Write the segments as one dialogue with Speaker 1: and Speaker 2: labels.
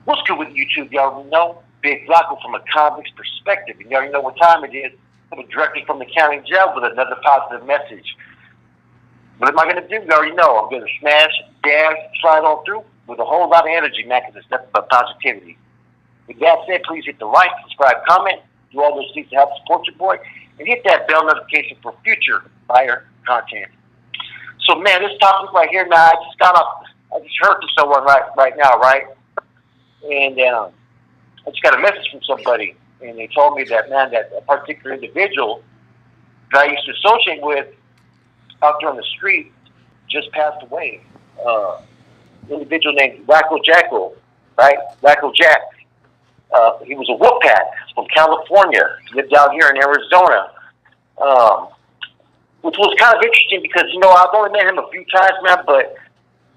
Speaker 1: What's good with YouTube? Y'all already know Big Wacko from a convict's perspective. And you already know what time it is. Coming directly from the county jail with another positive message. What am I going to do? You already know. I'm going to smash, dance, slide on through with a whole lot of energy, man, because it's nothing but positivity. With that said, please hit the like, subscribe, comment, do all those things to help support your boy, and hit that bell notification for future fire content. So, man, this topic right here, now, I just heard from someone right now, right? And I just got a message from somebody, and they told me that, man, that a particular individual that I used to associate with out there on the street just passed away. Individual named Wacko Jacko, right? Wacko Jack. He was a Wolfpack from California. He lived out here in Arizona, which was kind of interesting because, you know, I've only met him a few times, man, but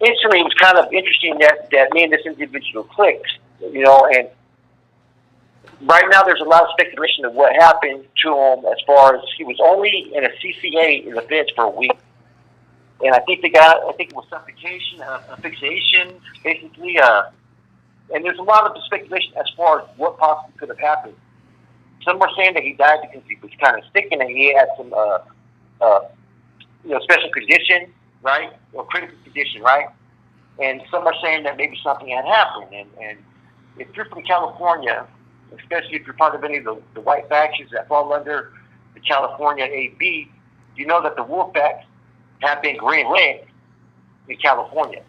Speaker 1: instantly it was kind of interesting that me and this individual clicked, you know, and right now there's a lot of speculation of what happened to him as far as he was only in a CCA in the feds for a week. And I think it was suffocation, asphyxiation, basically, and there's a lot of speculation as far as what possibly could have happened. Some were saying that he died because he was kind of sick and that he had some, special condition, right, or critical condition, right. And some are saying that maybe something had happened. And if you're from California, especially if you're part of any of the white factions that fall under the California AB, you know that the Wolfpack have been green-lit in California.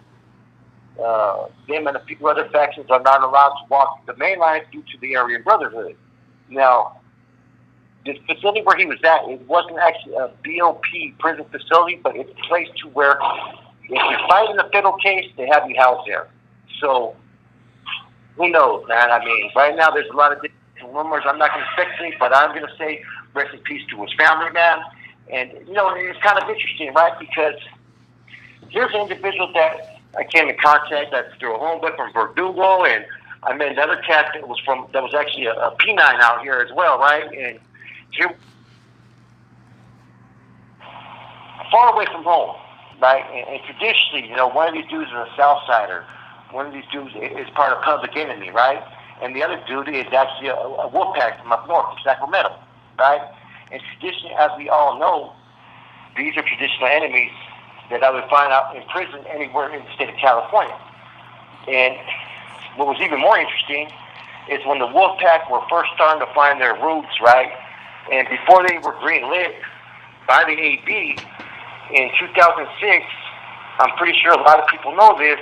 Speaker 1: Them and a few other factions are not allowed to walk the main line due to the Aryan Brotherhood. Now, the facility where he was at, it wasn't actually a BOP prison facility, but it's a place to where if you're fighting a federal case, they have you housed there. So, who knows, man? I mean, right now there's a lot of different rumors. I'm not going to speculate, but I'm going to say rest in peace to his family, man. And, you know, it's kind of interesting, right? Because here's an individual that I came in contact that's through a homeboy from Verdugo, and I met another cat that was actually a P9 out here as well, right? And here, far away from home, right? And traditionally, you know, one of these dudes is a Southsider. One of these dudes is part of Public Enemy, right? And the other dude is actually a Wolfpack from up north, from Sacramento, right? And traditionally, as we all know, these are traditional enemies that I would find out in prison anywhere in the state of California. And what was even more interesting is when the Wolfpack were first starting to find their roots, right? And before they were green-lit by the AB in 2006, I'm pretty sure a lot of people know this,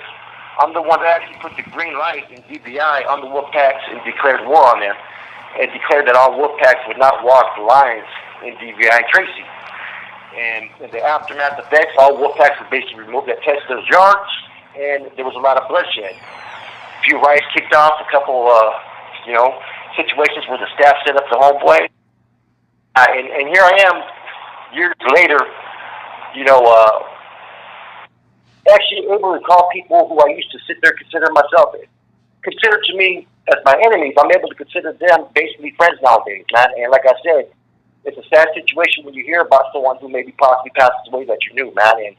Speaker 1: I'm the one that actually put the green light in DBI on the Wolfpacks and declared war on them, and declared that all Wolfpacks would not walk the lines in DBI and Tracy. And in the aftermath effects, all Wolfpacks were basically removed that tested those yards, and there was a lot of bloodshed. A few riots kicked off, a couple, situations where the staff set up the homeboy. And here I am, years later, actually able to call people who I used to sit there consider to me as my enemies. I'm able to consider them basically friends nowadays, man. And like I said, it's a sad situation when you hear about someone who maybe possibly passes away that you knew, man. And,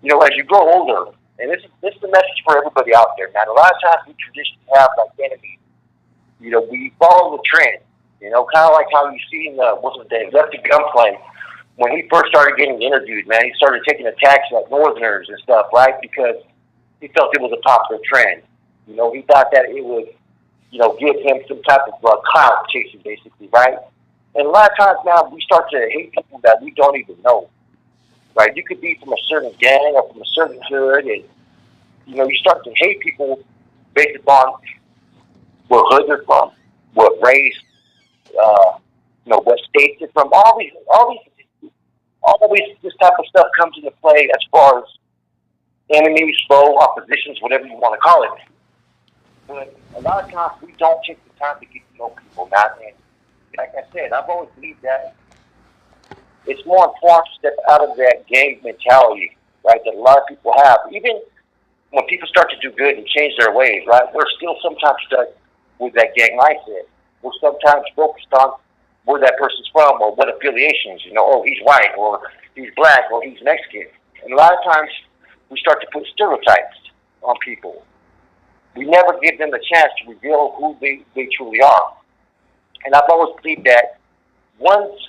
Speaker 1: you know, as you grow older, and this is the message for everybody out there, man. A lot of times we traditionally have like enemies. You know, we follow the trend. You know, kind of like how you see in Lefty Gunplay, when he first started getting interviewed, man, he started taking attacks like Northerners and stuff, right? Because he felt it was a popular trend. You know, he thought that it would, give him some type of clout chasing, basically, right? And a lot of times now we start to hate people that we don't even know, right? You could be from a certain gang or from a certain hood, and, you start to hate people based upon what hood they're from, what race, what state they're from. Always this type of stuff comes into play as far as enemies, foe, oppositions, whatever you want to call it. But a lot of times we don't take the time to get to know people, man. And like I said, I've always believed that it's more important to step out of that gang mentality, right, that a lot of people have. Even when people start to do good and change their ways, right, we're still sometimes stuck with that gang mindset. We're sometimes focused on where that person's from or what affiliations, oh, he's white or he's black or he's Mexican. And a lot of times we start to put stereotypes on people. we never give them the chance to reveal who they truly are. And I've always believed that one's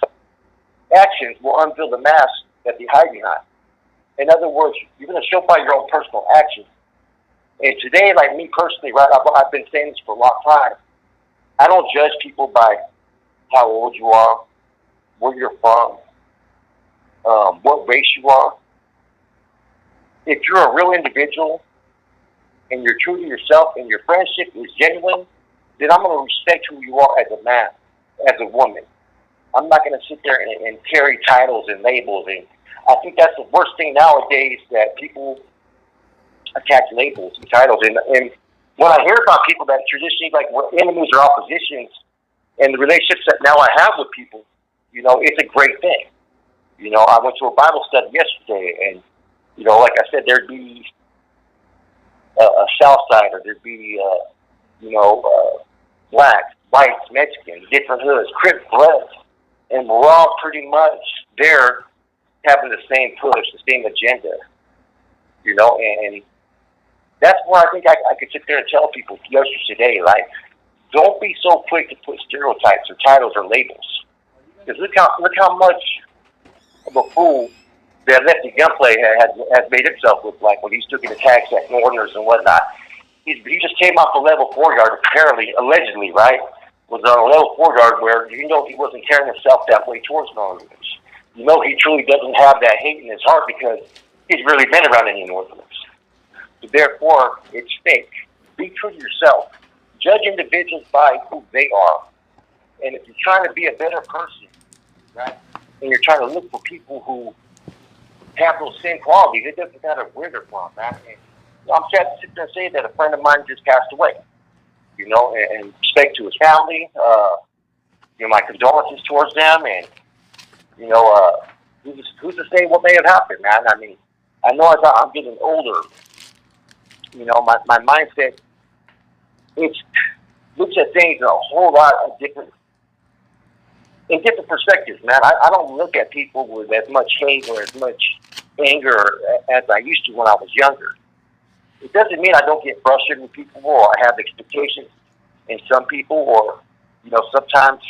Speaker 1: actions will unveil the mask that they hide behind. In other words, you're going to show by your own personal actions. And today, like me personally, right, I've been saying this for a long time. I don't judge people by how old you are, where you're from, what race you are. If you're a real individual and you're true to yourself and your friendship is genuine, then I'm going to respect who you are as a man, as a woman. I'm not going to sit there and carry titles and labels. And I think that's the worst thing nowadays, that people attach labels and titles. And when I hear about people that traditionally, like, were enemies or oppositions, and the relationships that now I have with people, you know, it's a great thing. You know, I went to a Bible study yesterday, and, you know, like I said, there'd be a South Sider, there'd be, blacks, whites, Mexicans, different hoods, Crip Bloods, and we're all pretty much there having the same push, the same agenda, you know, and that's where I think I could sit there and tell people, youngsters today, like, don't be so quick to put stereotypes or titles or labels. Because look how much of a fool that Lefty Gunplay has made himself look like when he's taking attacks at Northerners and whatnot. He just came off a level 4 yard, apparently, allegedly, right? Was on a level 4 yard where, you know, he wasn't carrying himself that way towards Northerners. You know, he truly doesn't have that hate in his heart because he's really been around any Northerners. So therefore, it's fake. Be true to yourself. Judge individuals by who they are. And if you're trying to be a better person, right, and you're trying to look for people who have those same qualities, it doesn't matter where they're from, man. And I'm sad to sit there and say that a friend of mine just passed away, you know, and respect to his family, you know, my condolences towards them, and, you know, who's to say what may have happened, man? I mean, I know as I'm getting older, you know, my mindset, it looks at things in a whole lot of different perspectives, man. I don't look at people with as much hate or as much anger as I used to when I was younger. It doesn't mean I don't get frustrated with people or I have expectations in some people, or, you know, sometimes,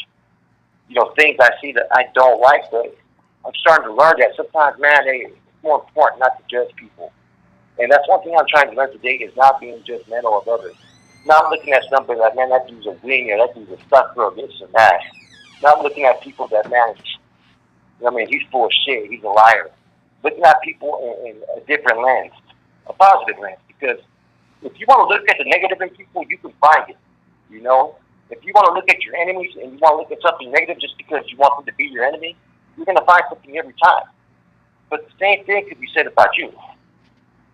Speaker 1: you know, things I see that I don't like, but I'm starting to learn that sometimes, man, it's more important not to judge people. And that's one thing I'm trying to learn today, is not being judgmental of others. Not looking at somebody like, man, that dude's a winger, that dude's a sucker, or this and that. Not looking at people that, man, he's full of shit, he's a liar. Looking at people in a different lens, a positive lens. Because if you want to look at the negative in people, you can find it. You know? If you want to look at your enemies and you want to look at something negative just because you want them to be your enemy, you're going to find something every time. But the same thing could be said about you.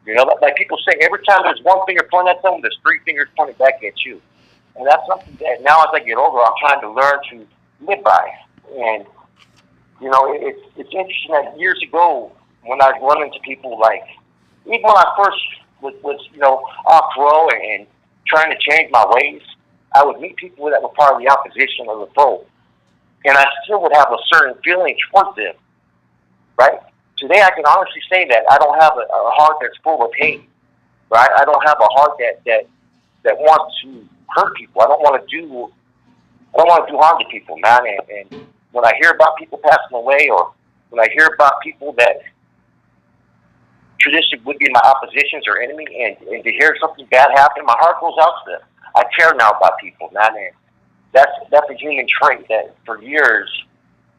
Speaker 1: You know, like people say, every time there's one finger pointing at someone, there's three fingers pointing back at you. And that's something that now as I get older, I'm trying to learn to live by. And, you know, it's interesting that years ago, when I run into people, like, even when I first was you know, off row and trying to change my ways, I would meet people that were part of the opposition or the foe. And I still would have a certain feeling towards them, right? Today I can honestly say that I don't have a heart that's full of hate, right? I don't have a heart that wants to hurt people. I don't want to do harm to people, man. And when I hear about people passing away, or when I hear about people that traditionally would be my oppositions or enemy, and to hear something bad happen, my heart goes out to them. I care now about people, man. And that's a human trait that for years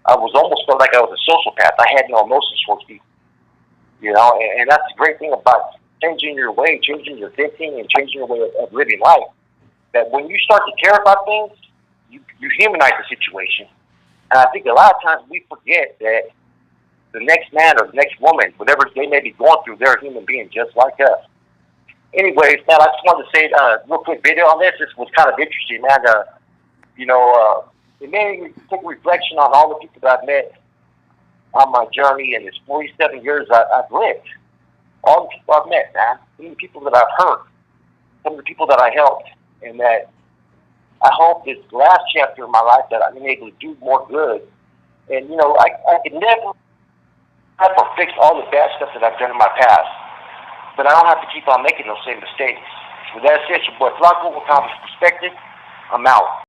Speaker 1: I was almost felt like I was a sociopath. I had no emotions towards people, you know. And that's the great thing about changing your way, changing your thinking, and changing your way of living life. That when you start to care about things, you humanize the situation. And I think a lot of times we forget that the next man or the next woman, whatever they may be going through, they're a human being just like us. Anyways, man, I just wanted to say a real quick video on this. This was kind of interesting, man. You know, it made me take a reflection on all the people that I've met on my journey in this 47 years I've lived. All the people I've met, man. Some of the people that I've hurt. Some of the people that I helped. And that I hope this last chapter of my life that I've been able to do more good. And, you know, I could never fix all the bad stuff that I've done in my past. but I don't have to keep on making those same mistakes. With that said, your boy Flacco, Accomplished Perspective. I'm out.